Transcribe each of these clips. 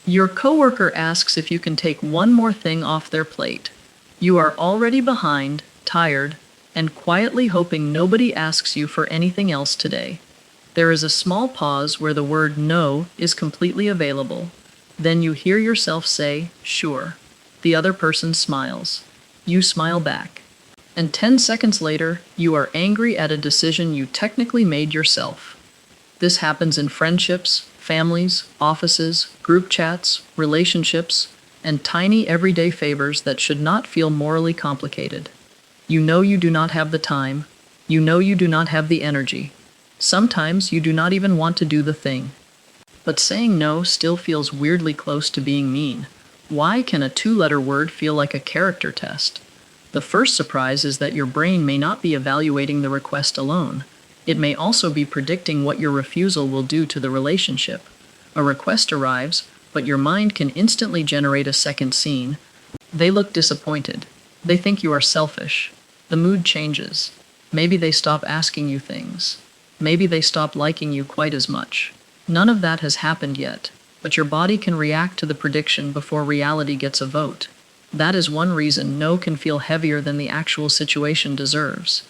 Your coworker asks if you can take one more thing off their plate. You are already behind, tired, and quietly hoping nobody asks you for anything else today. There is a small pause where the word no is completely available. Then you hear yourself say, sure. The other person smiles. You smile back. And 10 seconds later, you are angry at a decision you technically made yourself. This happens in friendships, families, offices, group chats, relationships, and tiny everyday favors that should not feel morally complicated. You know you do not have the time. You know you do not have the energy. Sometimes you do not even want to do the thing. But saying no still feels weirdly close to being mean. Why can a two-letter word feel like a character test? The first surprise is that your brain may not be evaluating the request alone. It may also be predicting what your refusal will do to the relationship. A request arrives, but your mind can instantly generate a second scene. They look disappointed. They think you are selfish. The mood changes. Maybe they stop asking you things. Maybe they stop liking you quite as much. None of that has happened yet, but your body can react to the prediction before reality gets a vote. That is one reason no can feel heavier than the actual situation deserves.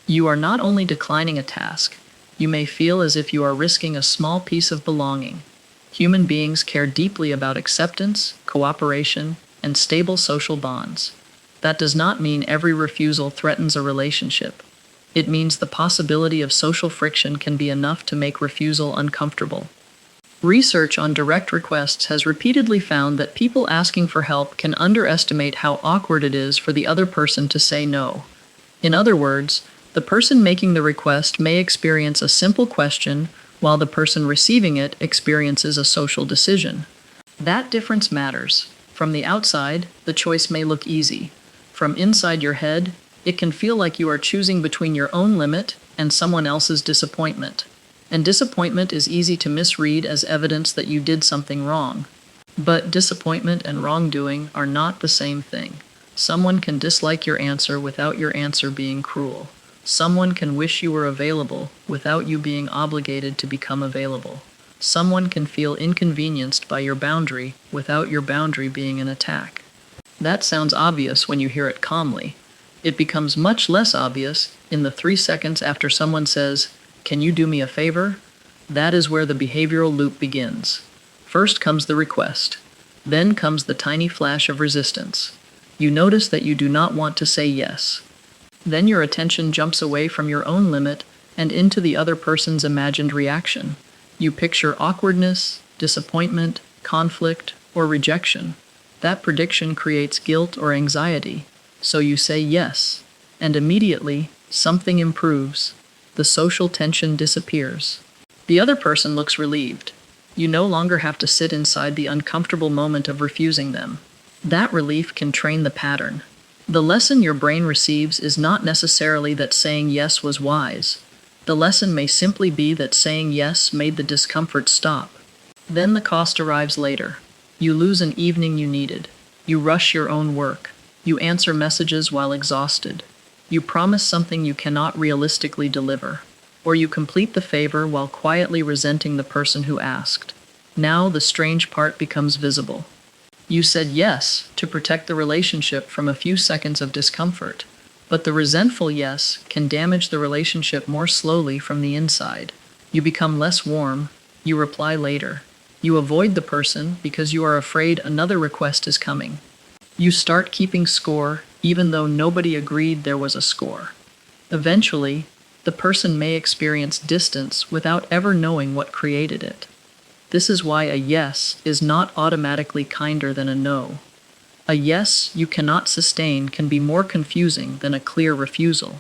You are not only declining a task, you may feel as if you are risking a small piece of belonging. Human beings care deeply about acceptance, cooperation, and stable social bonds. That does not mean every refusal threatens a relationship. It means the possibility of social friction can be enough to make refusal uncomfortable. Research on direct requests has repeatedly found that people asking for help can underestimate how awkward it is for the other person to say no. In other words, the person making the request may experience a simple question, while the person receiving it experiences a social decision. That difference matters. From the outside, the choice may look easy. From inside your head, it can feel like you are choosing between your own limit and someone else's disappointment. And disappointment is easy to misread as evidence that you did something wrong. But disappointment and wrongdoing are not the same thing. Someone can dislike your answer without your answer being cruel. Someone can wish you were available without you being obligated to become available. Someone can feel inconvenienced by your boundary without your boundary being an attack. That sounds obvious when you hear it calmly. It becomes much less obvious in the 3 seconds after someone says, "Can you do me a favor?" That is where the behavioral loop begins. First comes the request. Then comes the tiny flash of resistance. You notice that you do not want to say yes. Then your attention jumps away from your own limit and into the other person's imagined reaction. You picture awkwardness, disappointment, conflict, or rejection. That prediction creates guilt or anxiety. So you say yes, and immediately, something improves. The social tension disappears. The other person looks relieved. You no longer have to sit inside the uncomfortable moment of refusing them. That relief can train the pattern. The lesson your brain receives is not necessarily that saying yes was wise. The lesson may simply be that saying yes made the discomfort stop. Then the cost arrives later. You lose an evening you needed. You rush your own work. You answer messages while exhausted. You promise something you cannot realistically deliver. Or you complete the favor while quietly resenting the person who asked. Now the strange part becomes visible. You said yes to protect the relationship from a few seconds of discomfort, but the resentful yes can damage the relationship more slowly from the inside. You become less warm. You reply later. You avoid the person because you are afraid another request is coming. You start keeping score even though nobody agreed there was a score. Eventually, the person may experience distance without ever knowing what created it. This is why a yes is not automatically kinder than a no. A yes you cannot sustain can be more confusing than a clear refusal.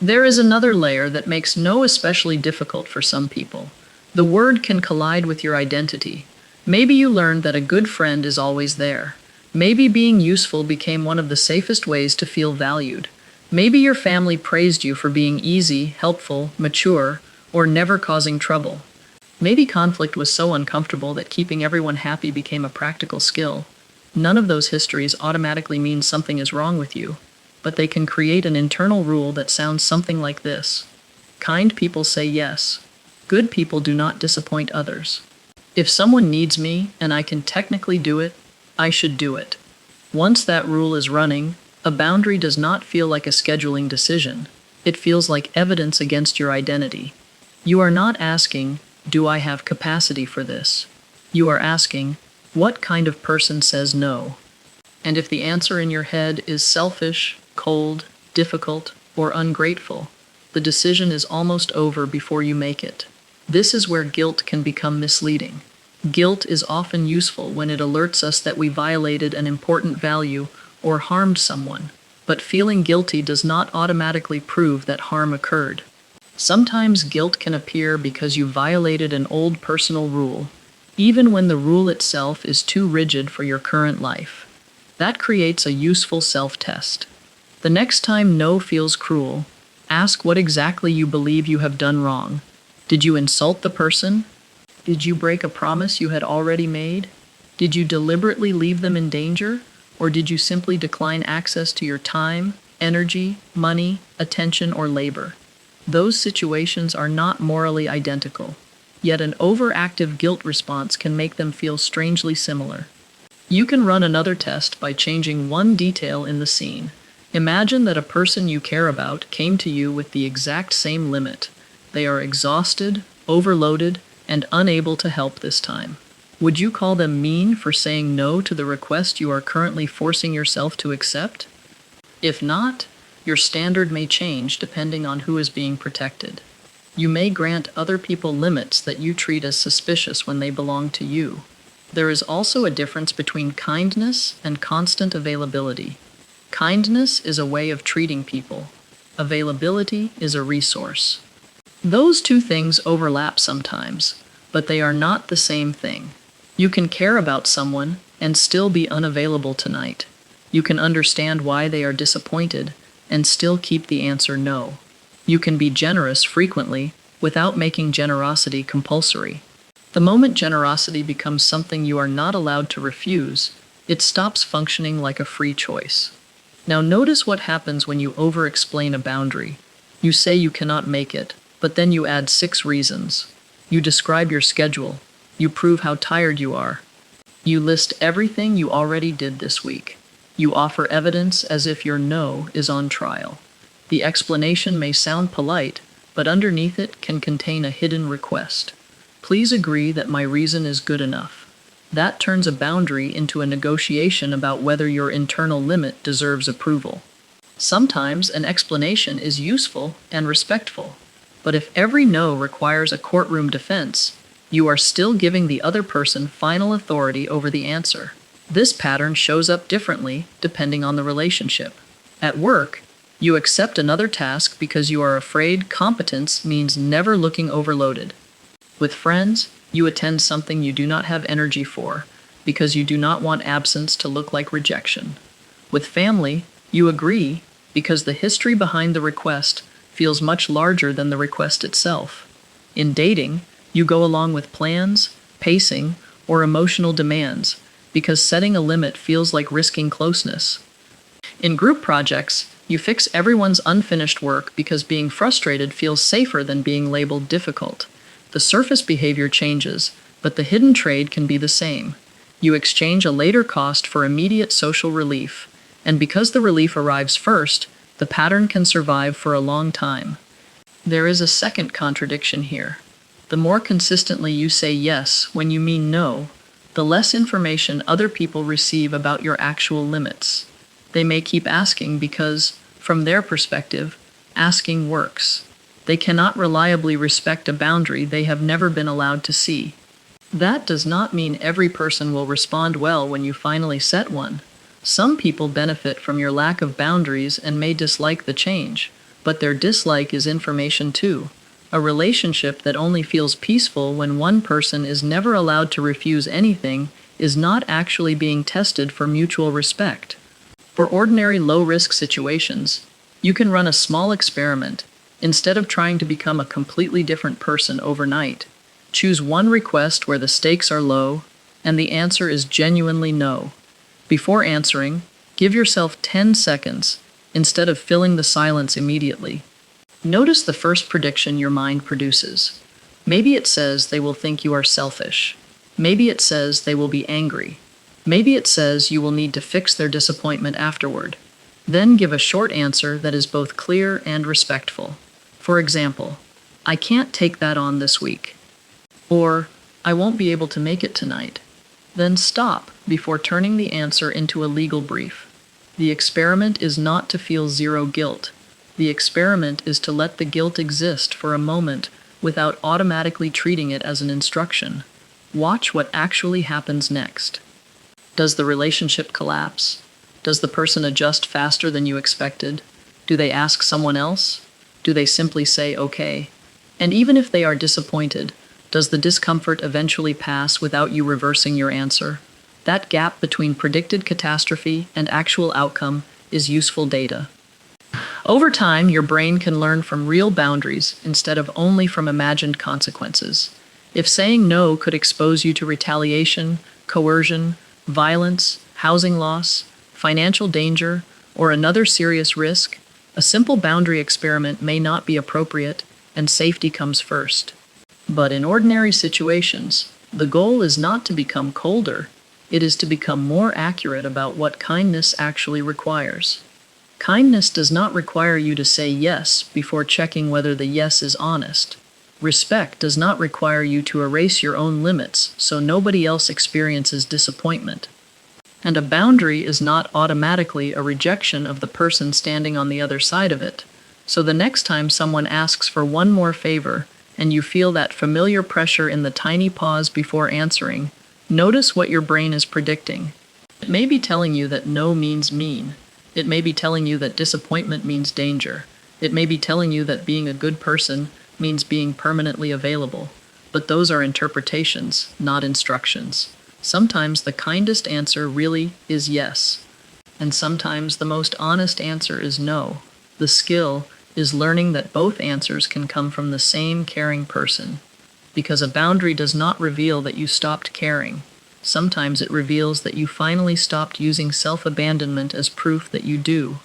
There is another layer that makes no especially difficult for some people. The word can collide with your identity. Maybe you learned that a good friend is always there. Maybe being useful became one of the safest ways to feel valued. Maybe your family praised you for being easy, helpful, mature, or never causing trouble. Maybe conflict was so uncomfortable that keeping everyone happy became a practical skill. None of those histories automatically mean something is wrong with you, but they can create an internal rule that sounds something like this. Kind people say yes. Good people do not disappoint others. If someone needs me and I can technically do it, I should do it. Once that rule is running, a boundary does not feel like a scheduling decision. It feels like evidence against your identity. You are not asking, do I have capacity for this? You are asking, what kind of person says no? And if the answer in your head is selfish, cold, difficult, or ungrateful, the decision is almost over before you make it. This is where guilt can become misleading. Guilt is often useful when it alerts us that we violated an important value or harmed someone, but feeling guilty does not automatically prove that harm occurred. Sometimes guilt can appear because you violated an old personal rule, even when the rule itself is too rigid for your current life. That creates a useful self-test. The next time no feels cruel, ask what exactly you believe you have done wrong. Did you insult the person? Did you break a promise you had already made? Did you deliberately leave them in danger? Or did you simply decline access to your time, energy, money, attention, or labor? Those situations are not morally identical, yet an overactive guilt response can make them feel strangely similar. You can run another test by changing one detail in the scene. Imagine that a person you care about came to you with the exact same limit. They are exhausted, overloaded, and unable to help this time. Would you call them mean for saying no to the request you are currently forcing yourself to accept? If not, your standard may change depending on who is being protected. You may grant other people limits that you treat as suspicious when they belong to you. There is also a difference between kindness and constant availability. Kindness is a way of treating people. Availability is a resource. Those two things overlap sometimes, but they are not the same thing. You can care about someone and still be unavailable tonight. You can understand why they are disappointed and still keep the answer no. You can be generous frequently without making generosity compulsory. The moment generosity becomes something you are not allowed to refuse, it stops functioning like a free choice. Now notice what happens when you over-explain a boundary. You say you cannot make it, but then you add 6 reasons. You describe your schedule. You prove how tired you are. You list everything you already did this week. You offer evidence as if your no is on trial. The explanation may sound polite, but underneath it can contain a hidden request. Please agree that my reason is good enough. That turns a boundary into a negotiation about whether your internal limit deserves approval. Sometimes an explanation is useful and respectful, but if every no requires a courtroom defense, you are still giving the other person final authority over the answer. This pattern shows up differently depending on the relationship. At work, you accept another task because you are afraid competence means never looking overloaded. With friends, you attend something you do not have energy for because you do not want absence to look like rejection. With family, you agree because the history behind the request feels much larger than the request itself. In dating, you go along with plans, pacing, or emotional demands because setting a limit feels like risking closeness. In group projects, you fix everyone's unfinished work because being frustrated feels safer than being labeled difficult. The surface behavior changes, but the hidden trade can be the same. You exchange a later cost for immediate social relief, and because the relief arrives first, the pattern can survive for a long time. There is a second contradiction here. The more consistently you say yes when you mean no, the less information other people receive about your actual limits. They may keep asking because, from their perspective, asking works. They cannot reliably respect a boundary they have never been allowed to see. That does not mean every person will respond well when you finally set one. Some people benefit from your lack of boundaries and may dislike the change, but their dislike is information too. A relationship that only feels peaceful when one person is never allowed to refuse anything is not actually being tested for mutual respect. For ordinary low-risk situations, you can run a small experiment. Instead of trying to become a completely different person overnight, choose one request where the stakes are low and the answer is genuinely no. Before answering, give yourself 10 seconds instead of filling the silence immediately. Notice the first prediction your mind produces. Maybe it says they will think you are selfish. Maybe it says they will be angry. Maybe it says you will need to fix their disappointment afterward. Then give a short answer that is both clear and respectful. For example, I can't take that on this week. Or, I won't be able to make it tonight. Then stop before turning the answer into a legal brief. The experiment is not to feel zero guilt. The experiment is to let the guilt exist for a moment without automatically treating it as an instruction. Watch what actually happens next. Does the relationship collapse? Does the person adjust faster than you expected? Do they ask someone else? Do they simply say okay? And even if they are disappointed, does the discomfort eventually pass without you reversing your answer? That gap between predicted catastrophe and actual outcome is useful data. Over time, your brain can learn from real boundaries instead of only from imagined consequences. If saying no could expose you to retaliation, coercion, violence, housing loss, financial danger, or another serious risk, a simple boundary experiment may not be appropriate, and safety comes first. But in ordinary situations, the goal is not to become colder, it is to become more accurate about what kindness actually requires. Kindness does not require you to say yes before checking whether the yes is honest. Respect does not require you to erase your own limits so nobody else experiences disappointment. And a boundary is not automatically a rejection of the person standing on the other side of it. So the next time someone asks for one more favor, and you feel that familiar pressure in the tiny pause before answering, notice what your brain is predicting. It may be telling you that no means mean. It may be telling you that disappointment means danger. It may be telling you that being a good person means being permanently available. But those are interpretations, not instructions. Sometimes the kindest answer really is yes. And sometimes the most honest answer is no. The skill is learning that both answers can come from the same caring person. Because a boundary does not reveal that you stopped caring. Sometimes it reveals that you finally stopped using self-abandonment as proof that you do.